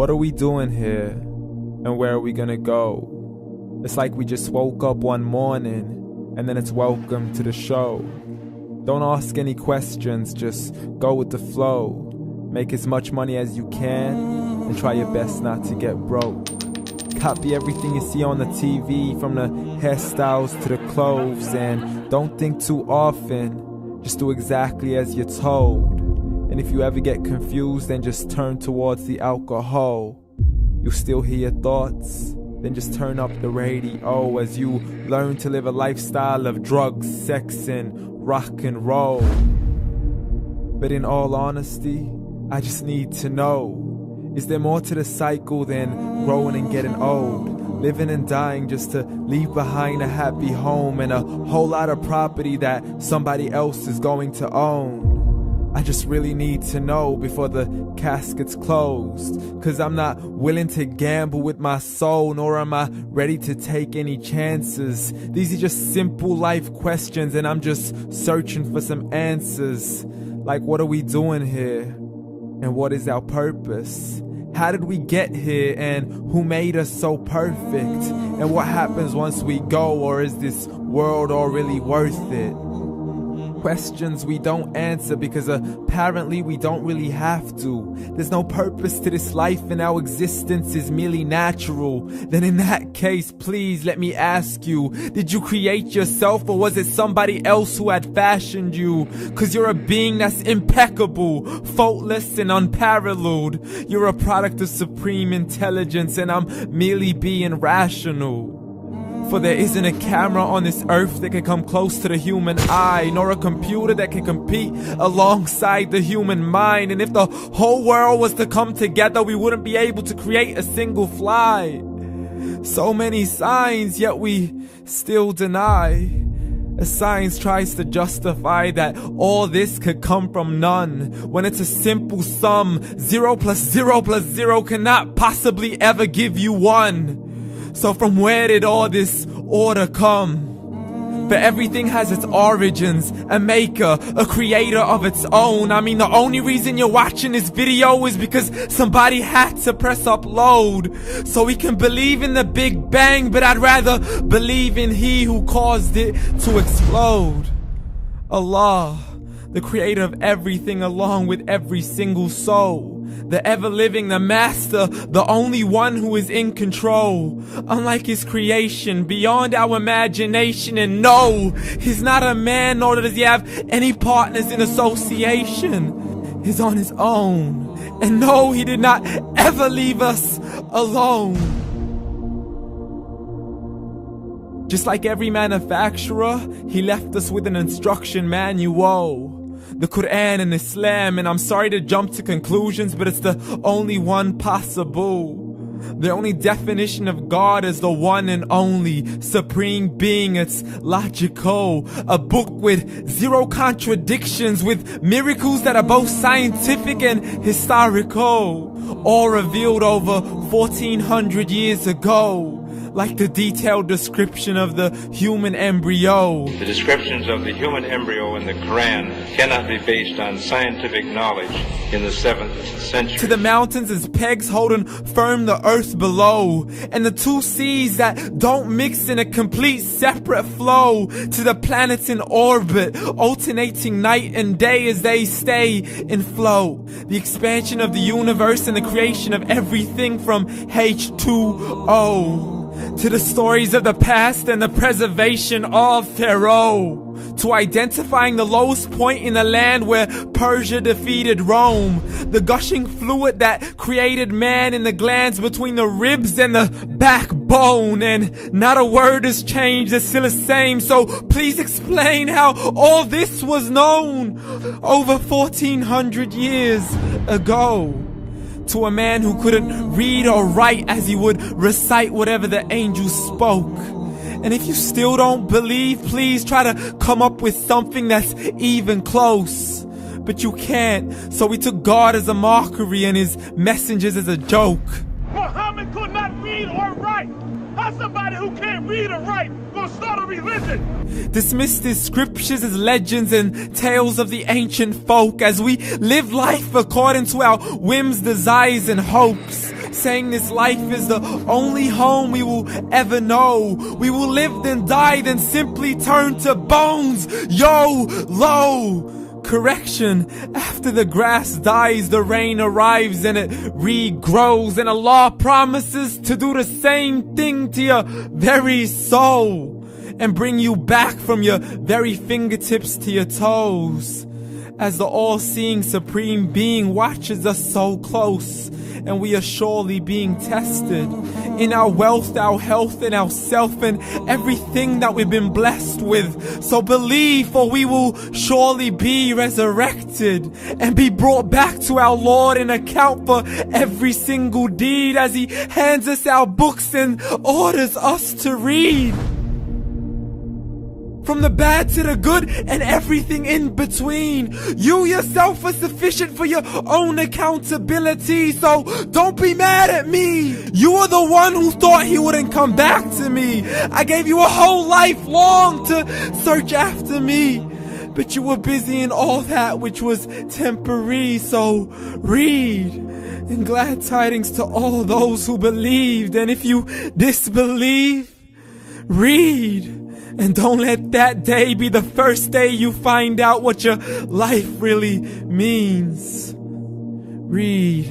What are we doing here? And where are we gonna go? It's like we just woke up one morning and then it's welcome to the show. Don't ask any questions, just go with the flow. Make as much money as you can and try your best not to get broke. Copy everything you see on the TV, from the hairstyles to the clothes, and don't think too often, just do exactly as you're told. And if you ever get confused, then just turn towards the alcohol. You still hear your thoughts? Then just turn up the radio as you learn to live a lifestyle of drugs, sex, and rock and roll. But in all honesty, I just need to know, is there more to the cycle than growing and getting old? Living and dying just to leave behind a happy home and a whole lot of property that somebody else is going to own. I just really need to know before the casket's closed, 'cause I'm not willing to gamble with my soul, nor am I ready to take any chances. These are just simple life questions and I'm just searching for some answers. Like, what are we doing here? And what is our purpose? How did we get here, and who made us so perfect? And what happens once we go, or is this world all really worth it? Questions we don't answer because apparently we don't really have to. There's no purpose to this life and our existence is merely natural. Then in that case, please let me ask you, did you create yourself, or was it somebody else who had fashioned you? 'Cause you're a being that's impeccable, faultless and unparalleled. You're a product of supreme intelligence and I'm merely being rational. For there isn't a camera on this earth that can come close to the human eye, nor a computer that can compete alongside the human mind. And if the whole world was to come together, we wouldn't be able to create a single fly. So many signs, yet we still deny. As science tries to justify that all this could come from none, when it's a simple sum. 0 plus 0 plus 0 cannot possibly ever give you 1. So from where did all this order come? For everything has its origins, a maker, a creator of its own. I mean, the only reason you're watching this video is because somebody had to press upload. So we can believe in the Big Bang, but I'd rather believe in He who caused it to explode. Allah, the creator of everything along with every single soul. The ever-living, the master, the only one who is in control. Unlike his creation, beyond our imagination. And no, he's not a man, nor does he have any partners in association. He's on his own. And no, he did not ever leave us alone. Just like every manufacturer, he left us with an instruction manual. The Quran and Islam, and I'm sorry to jump to conclusions, but it's the only one possible. The only definition of God is the one and only supreme being. It's logical. A book with 0 contradictions, with miracles that are both scientific and historical, all revealed over 1400 years ago. Like the detailed description of the human embryo. The descriptions of the human embryo in the Quran cannot be based on scientific knowledge in the 7th century. To the mountains as pegs holding firm the earth below, and the 2 seas that don't mix in a complete separate flow. To the planets in orbit, alternating night and day as they stay in flow. The expansion of the universe and the creation of everything from H2O. To the stories of the past and the preservation of Pharaoh. To identifying the lowest point in the land where Persia defeated Rome. The gushing fluid that created man in the glands between the ribs and the backbone. And not a word has changed, it's still the same. So please explain how all this was known over 1400 years ago. To a man who couldn't read or write, as he would recite whatever the angels spoke. And if you still don't believe, please try to come up with something that's even close. But you can't, so we took God as a mockery and his messengers as a joke. Muhammad could not read or write. How's somebody who can't read or write gonna start a religion? Dismissed his scriptures as legends and tales of the ancient folk, as we live life according to our whims, desires, and hopes. saying this life is the only home we will ever know. We will live then die, then simply turn to bones. YOLO! Correction, after the grass dies, the rain arrives and it regrows, and Allah promises to do the same thing to your very soul and bring you back from your very fingertips to your toes, as the all-seeing supreme being watches us so close, and we are surely being tested in our wealth, our health, and our self, and everything that we've been blessed with. So believe, for we will surely be resurrected and be brought back to our Lord and account for every single deed, as He hands us our books and orders us to read. From the bad to the good and everything in between. You yourself are sufficient for your own accountability, so don't be mad at me. You are the one who thought He wouldn't come back to me. I gave you a whole life long to search after me, but you were busy in all that which was temporary. So read, and glad tidings to all those who believed. And if you disbelieve, read. And don't let that day be the first day you find out what your life really means. Read.